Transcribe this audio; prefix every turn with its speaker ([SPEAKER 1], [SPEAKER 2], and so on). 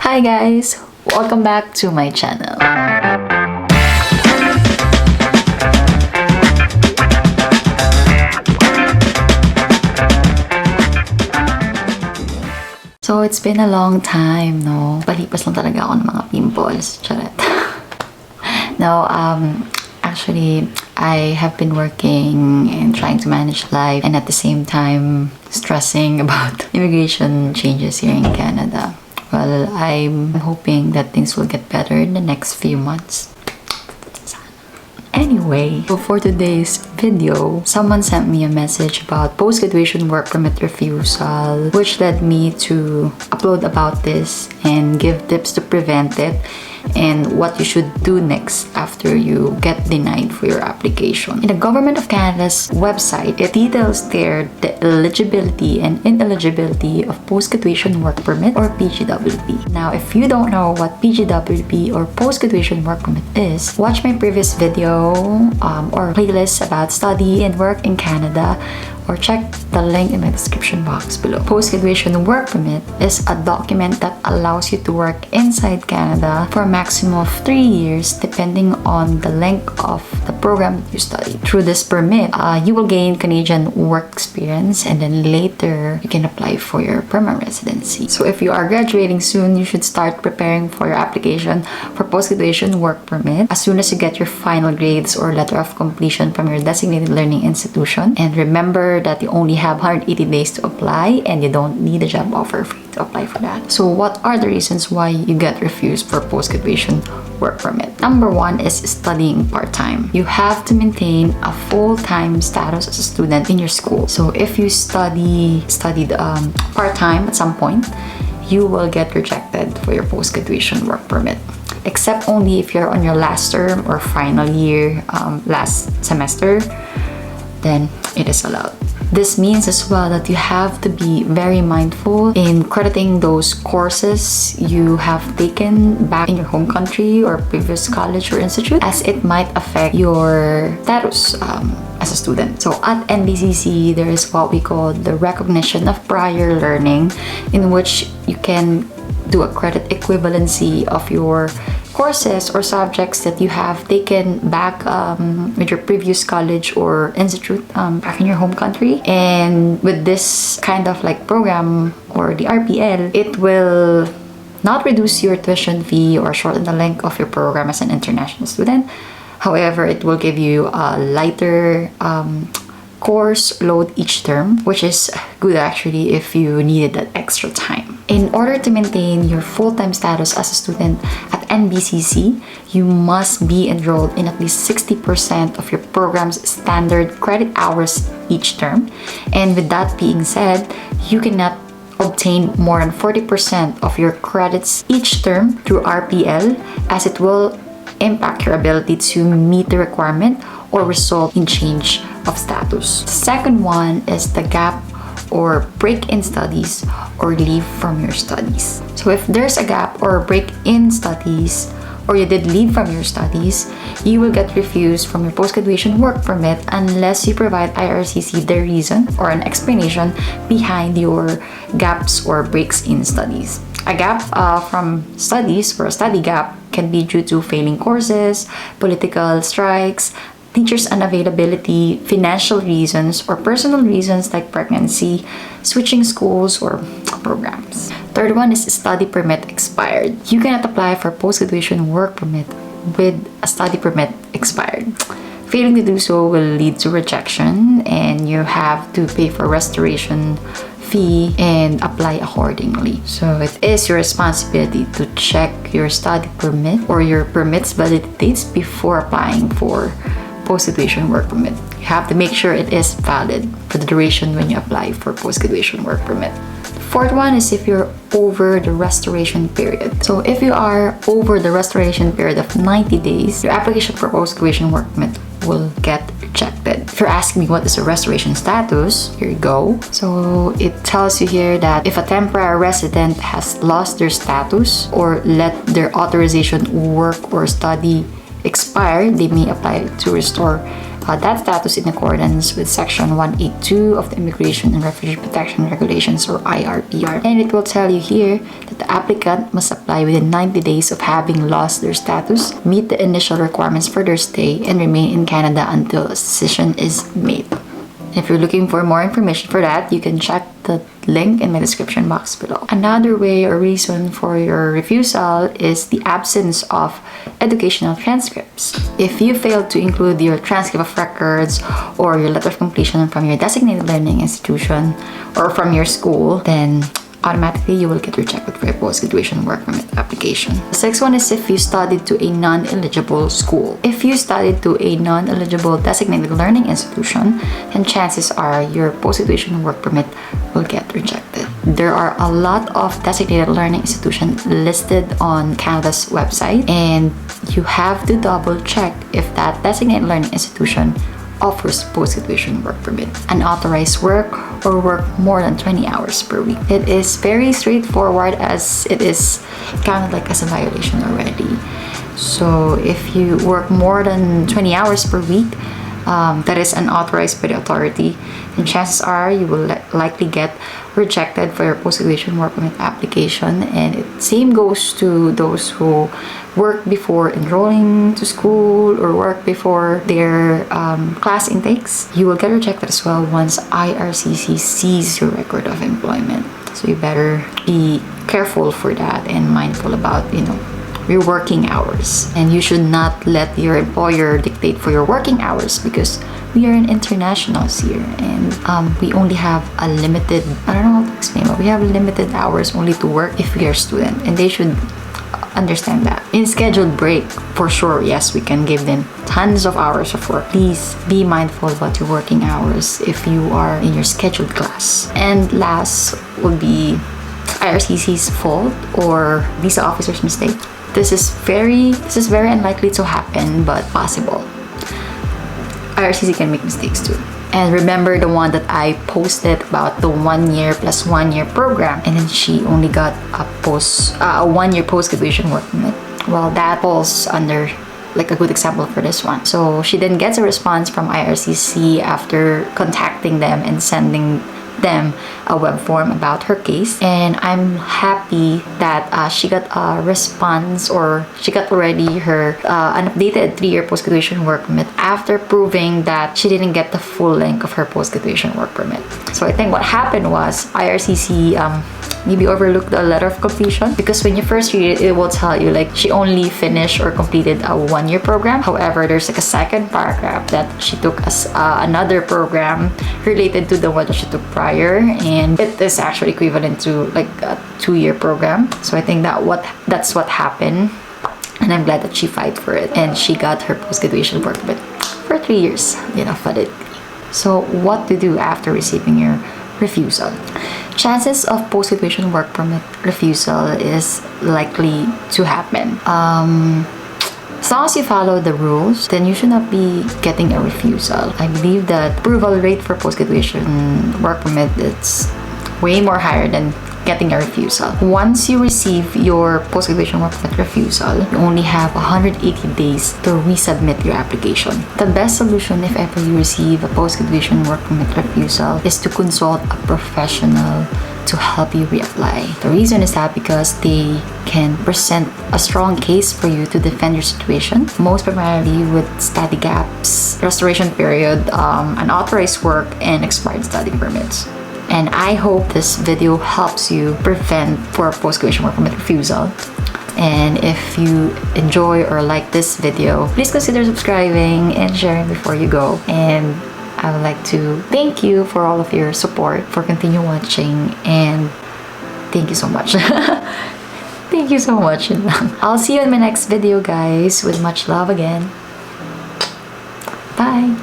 [SPEAKER 1] Hi guys! Welcome back to my channel. So it's been a long time, no? Palipas lang talaga ako ng mga pimples. Charet. No, actually, I have been working and trying to manage life and at the same time stressing about immigration changes here in Canada. Well, I'm hoping that things will get better in the next few months. Anyway, so for today's video, someone sent me a message about post-graduation work permit refusal, which led me to upload about this and give tips to prevent it and what you should do next after you get denied for your application. In the Government of Canada's website, it details there the eligibility and ineligibility of post-graduation work permit or PGWP. Now, if you don't know what PGWP or post-graduation work permit is, watch my previous video or playlist about study and work in Canada, or check the link in my description box below. Post-graduation work permit is a document that allows you to work inside Canada for a maximum of 3 years depending on the length of the program that you study. Through this permit, you will gain Canadian work experience and then later you can apply for your permanent residency. So if you are graduating soon, you should start preparing for your application for post-graduation work permit as soon as you get your final grades or letter of completion from your designated learning institution. And remember that you only have 180 days to apply and you don't need a job offer for you to apply for that. So what are the reasons why you get refused for post-graduation work permit? Number one is studying part-time. You have to maintain a full-time status as a student in your school. So if you studied part-time at some point, you will get rejected for your post-graduation work permit, except only if you're on your last term or final year, last semester, then it is allowed. This means as well that you have to be very mindful in crediting those courses you have taken back in your home country or previous college or institute, as it might affect your status as a student. So at NBCC, there is what we call the recognition of prior learning, in which you can do a credit equivalency of your courses or subjects that you have taken back with your previous college or institute back in your home country. And with this kind of like program or the RPL, it will not reduce your tuition fee or shorten the length of your program as an international student. However, it will give you a lighter course load each term, which is good actually if you needed that extra time. In order to maintain your full-time status as a student at NBCC, you must be enrolled in at least 60% of your program's standard credit hours each term. And with that being said, you cannot obtain more than 40% of your credits each term through RPL, as it will impact your ability to meet the requirement or result in change of status. The second one is the gap or break in studies or leave from your studies. So if there's a gap or break in studies, or you did leave from your studies, you will get refused from your post-graduation work permit unless you provide IRCC the reason or an explanation behind your gaps or breaks in studies. A gap from studies or a study gap can be due to failing courses, political strikes, teachers' unavailability, financial reasons, or personal reasons like pregnancy, switching schools or programs. Third one is study permit expired. You cannot apply for post-graduation work permit with a study permit expired. Failing to do so will lead to rejection, and you have to pay for restoration fee and apply accordingly. So it is your responsibility to check your study permit or your permit's validity dates before applying for post-graduation work permit. You have to make sure it is valid for the duration when you apply for post-graduation work permit. The fourth one is if you're over the restoration period. So if you are over the restoration period of 90 days, your application for post-graduation work permit will get rejected. If you're asking me what is a restoration status, here you go. So it tells you here that if a temporary resident has lost their status or let their authorization work or study expire, they may apply to restore that status in accordance with Section 182 of the Immigration and Refugee Protection Regulations, or IRPR. And it will tell you here that the applicant must apply within 90 days of having lost their status, meet the initial requirements for their stay, and remain in Canada until a decision is made. If you're looking for more information for that, you can check the link in my description box below. Another way or reason for your refusal is the absence of educational transcripts. If you fail to include your transcript of records or your letter of completion from your designated learning institution or from your school, then automatically you will get rejected for a post-graduation work permit application. The sixth one is if you studied to a non-eligible school. If you studied to a non-eligible designated learning institution, then chances are your post-graduation work permit will get rejected. There are a lot of designated learning institutions listed on Canada's website, and you have to double check if that designated learning institution offers post-graduation work permit, unauthorized work, or work more than 20 hours per week. It is very straightforward, as it is counted like as a violation already. So if you work more than 20 hours per week, that is unauthorized by the authority, then chances are you will likely get rejected for your post-graduation work permit application. And it same goes to those who work before enrolling to school or work before their class intakes. You will get rejected as well once IRCC sees your record of employment. So you better be careful for that and mindful about, your working hours. And you should not let your employer dictate for your working hours, because we are an internationals here, and we only have a limited, I don't know how to explain, but we have limited hours only to work if we are a student, and they should understand that. In scheduled break, for sure, yes, we can give them tons of hours of work. Please be mindful about your working hours if you are in your scheduled class. And last would be IRCC's fault or visa officer's mistake. This is very unlikely to happen, but possible. IRCC can make mistakes too. And remember the one that I posted about the 1 year plus 1 year program, and then she only got a 1 year post-graduation work permit. Well, that falls under like a good example for this one. So she then gets a response from IRCC after contacting them and sending them a web form about her case, and I'm happy that she got a response, or she got already her an updated 3 year post-graduation work permit after proving that she didn't get the full length of her post-graduation work permit. So I think what happened was IRCC maybe overlooked the letter of completion, because when you first read it, it will tell you like she only finished or completed a 1 year program. However, there's like a second paragraph that she took as another program related to the one that she took prior, and it is actually equivalent to like a 2 year program. So I think that's what happened, and I'm glad that she fight for it and she got her post-graduation work permit for 3 years, validity. So what to do after receiving your refusal? Chances of post-graduation work permit refusal is likely to happen. As long as you follow the rules, then you should not be getting a refusal. I believe that approval rate for post-graduation work permit is way more higher than getting a refusal. Once you receive your post-graduation work permit refusal, you only have 180 days to resubmit your application. The best solution if ever you receive a post-graduation work permit refusal is to consult a professional to help you reapply. The reason is that because they can present a strong case for you to defend your situation, most primarily with study gaps, restoration period, unauthorized work, and expired study permits. And I hope this video helps you prevent for post-graduation work permit refusal. And if you enjoy or like this video, please consider subscribing and sharing before you go. And I would like to thank you for all of your support, for continue watching, and thank you so much. Thank you so much. I'll see you in my next video, guys, with much love again. Bye.